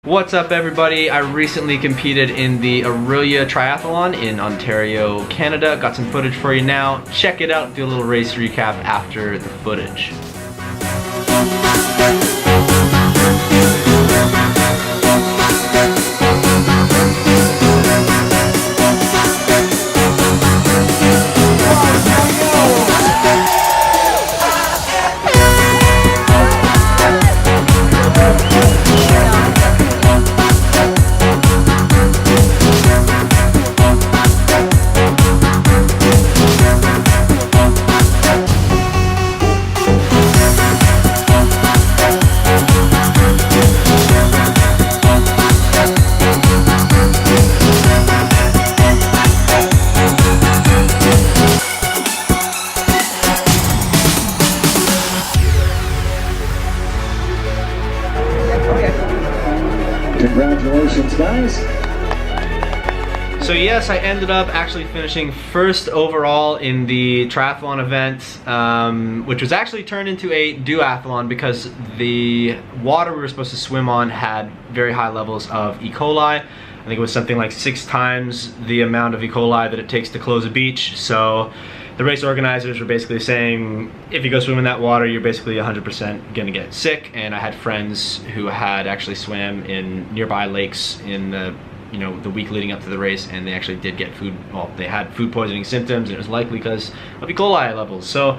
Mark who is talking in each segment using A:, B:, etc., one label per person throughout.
A: What's up everybody? I recently competed in the Orillia Triathlon in Ontario, Canada. Got some footage for you now. Check it out, do a little race recap after the footage.
B: Congratulations, guys.
A: So yes, I ended up actually finishing first overall in the triathlon event, which was actually turned into a duathlon because the water we were supposed to swim on had very high levels of E. coli. I think it was something like 6 times the amount of E. coli that it takes to close a beach. So the race organizers were basically saying, if you go swim in that water, you're basically 100% gonna get sick. And I had friends who had actually swam in nearby lakes in the week leading up to the race, and they actually did get they had food poisoning symptoms, and it was likely because of E. coli levels. So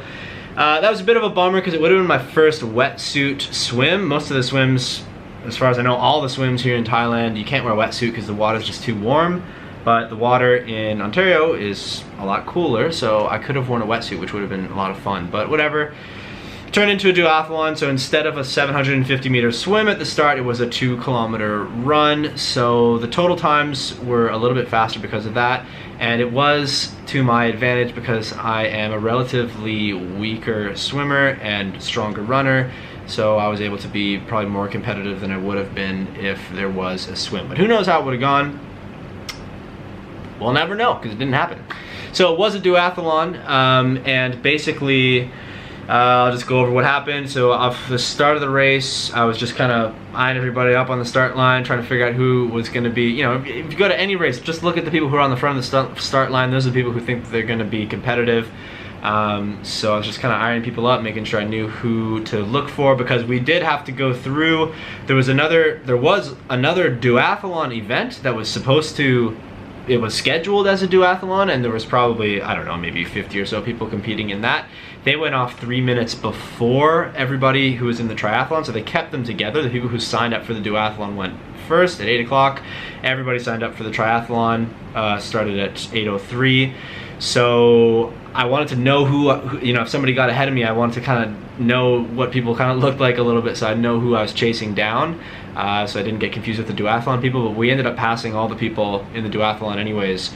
A: that was a bit of a bummer because it would have been my first wetsuit swim. Most of the swims, as far as I know, all the swims here in Thailand, you can't wear a wetsuit because the water's just too warm. But the water in Ontario is a lot cooler, so I could have worn a wetsuit, which would have been a lot of fun. But whatever. It turned into a duathlon, so instead of a 750-meter swim at the start, it was a 2-kilometer run. So the total times were a little bit faster because of that. And it was to my advantage because I am a relatively weaker swimmer and stronger runner. So I was able to be probably more competitive than I would have been if there was a swim. But who knows how it would have gone? We'll never know because it didn't happen. So it was a duathlon, and basically I'll just go over what happened. So off the start of the race, I was just kind of eyeing everybody up on the start line, trying to figure out who was going to be, if you go to any race, just look at the people who are on the front of the start line. Those are the people who think they're going to be competitive. So I was just kind of eyeing people up, making sure I knew who to look for, because we did have to go through, there was another duathlon event that was it was scheduled as a duathlon, and there was probably, I don't know, maybe 50 or so people competing in that. They went off 3 minutes before everybody who was in the triathlon, so they kept them together. The people who signed up for the duathlon went first at 8 o'clock. Everybody signed up for the triathlon, started at 8:03. So I wanted to know who, if somebody got ahead of me, I wanted to kind of know what people kind of looked like a little bit, so I'd know who I was chasing down, so I didn't get confused with the duathlon people. But we ended up passing all the people in the duathlon anyways.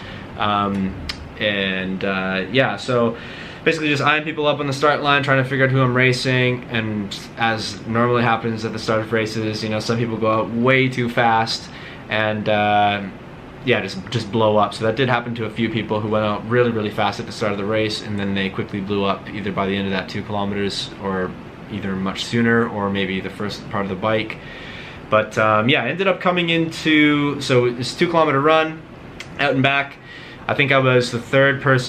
A: Yeah, so basically just eyeing people up on the start line, trying to figure out who I'm racing, and as normally happens at the start of races, some people go out way too fast, and yeah, just blow up. So that did happen to a few people who went out really, really fast at the start of the race, and then they quickly blew up either by the end of that 2 kilometers or either much sooner or maybe the first part of the bike. But yeah, I ended up coming into, so it's a 2-kilometer run out and back. I think I was the third or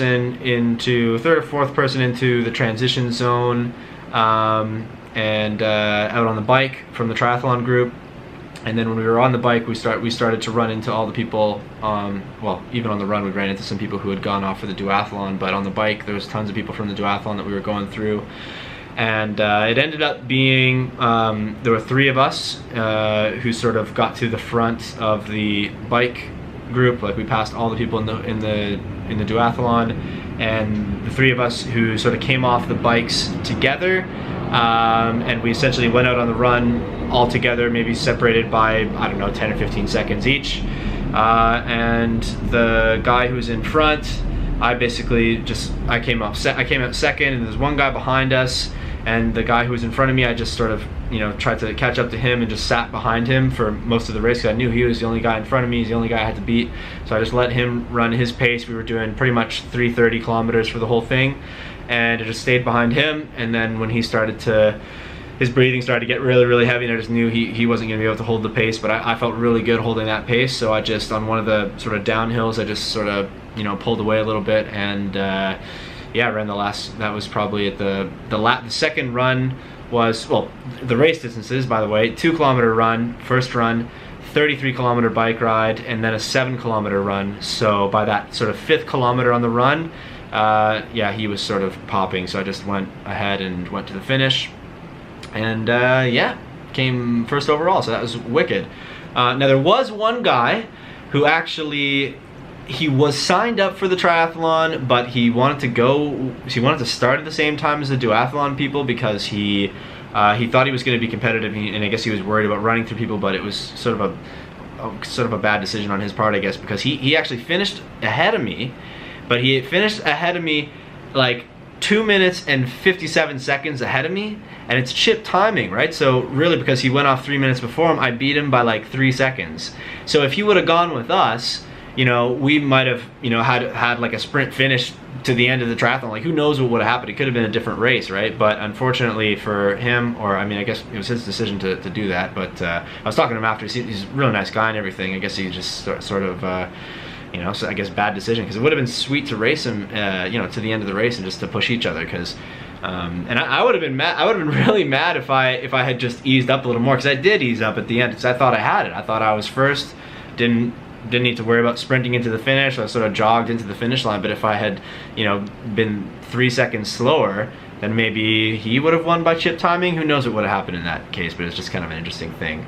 A: fourth person into the transition zone, and out on the bike from the triathlon group. And then when we were on the bike, we started to run into all the people, well, even on the run we ran into some people who had gone off for the duathlon, but on the bike there was tons of people from the duathlon that we were going through. And it ended up being, there were 3 of us who sort of got to the front of the bike group. Like, we passed all the people in the duathlon, and the 3 of us who sort of came off the bikes together, and we essentially went out on the run all together, maybe separated by, I don't know, 10 or 15 seconds each. And the guy who was in front, I came out second, and there's one guy behind us, and the guy who was in front of me, I just sort of, tried to catch up to him and just sat behind him for most of the race, because I knew he was the only guy in front of me, he's the only guy I had to beat. So I just let him run his pace. We were doing pretty much 3:30 kilometers for the whole thing, and I just stayed behind him. And then when he started to his breathing started to get really, really heavy, and I just knew he wasn't going to be able to hold the pace, but I felt really good holding that pace, so I just, on one of the sort of downhills, I just sort of, you know, pulled away a little bit, and yeah, I ran the last, that was probably at the second run was, well, the race distances, by the way, 2 kilometer run, first run, 33 kilometer bike ride, and then a 7 kilometer run. So by that sort of 5th kilometer on the run, yeah, he was sort of popping, so I just went ahead and went to the finish, and yeah, came first overall, so that was wicked. Now there was one guy who actually, he was signed up for the triathlon, but he wanted to start at the same time as the duathlon people because he thought he was going to be competitive, and I guess he was worried about running through people, but it was sort of a bad decision on his part, I guess, because he actually finished ahead of me, but he finished ahead of me like 2 minutes and 57 seconds ahead of me, and it's chip timing, right? So really, because he went off 3 minutes before him, I beat him by like 3 seconds. So if he would have gone with us, you know, we might have, you know, had like a sprint finish to the end of the triathlon. Like, who knows what would have happened? It could have been a different race, right? But unfortunately for him, or I mean, I guess it was his decision to do that. But I was talking to him after. He's a really nice guy and everything. I guess he just sort of, you know, so I guess bad decision, because it would have been sweet to race him, you know, to the end of the race and just to push each other. Because, and I would have been mad. I would have been really mad if I had just eased up a little more, because I did ease up at the end, because I thought I had it. I thought I was first. Didn't need to worry about sprinting into the finish. I sort of jogged into the finish line, but if I had, you know, been 3 seconds slower, then maybe he would have won by chip timing. Who knows what would have happened in that case, but it's just kind of an interesting thing.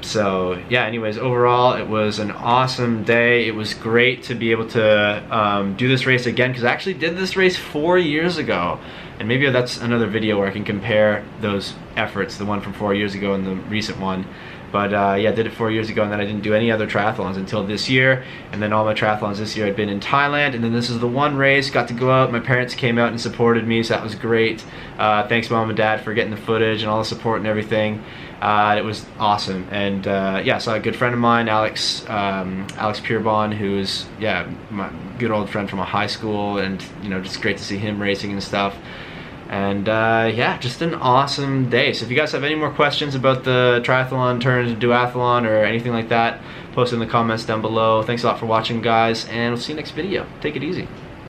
A: So yeah, anyways, overall it was an awesome day. It was great to be able to do this race again, because I actually did this race 4 years ago, and maybe that's another video where I can compare those efforts, the one from 4 years ago and the recent one. But yeah, I did it 4 years ago, and then I didn't do any other triathlons until this year. And then all my triathlons this year had been in Thailand, and then this is the one race. Got to go out. My parents came out and supported me, so that was great. Thanks, Mom and Dad, for getting the footage and all the support and everything. It was awesome. And yeah, so a good friend of mine, Alex Purebon, who's, yeah, my good old friend from a high school, and, you know, just great to see him racing and stuff. And yeah, just an awesome day. So if you guys have any more questions about the triathlon turned into duathlon or anything like that, post in the comments down below. Thanks a lot for watching, guys, and we'll see you next video. Take it easy.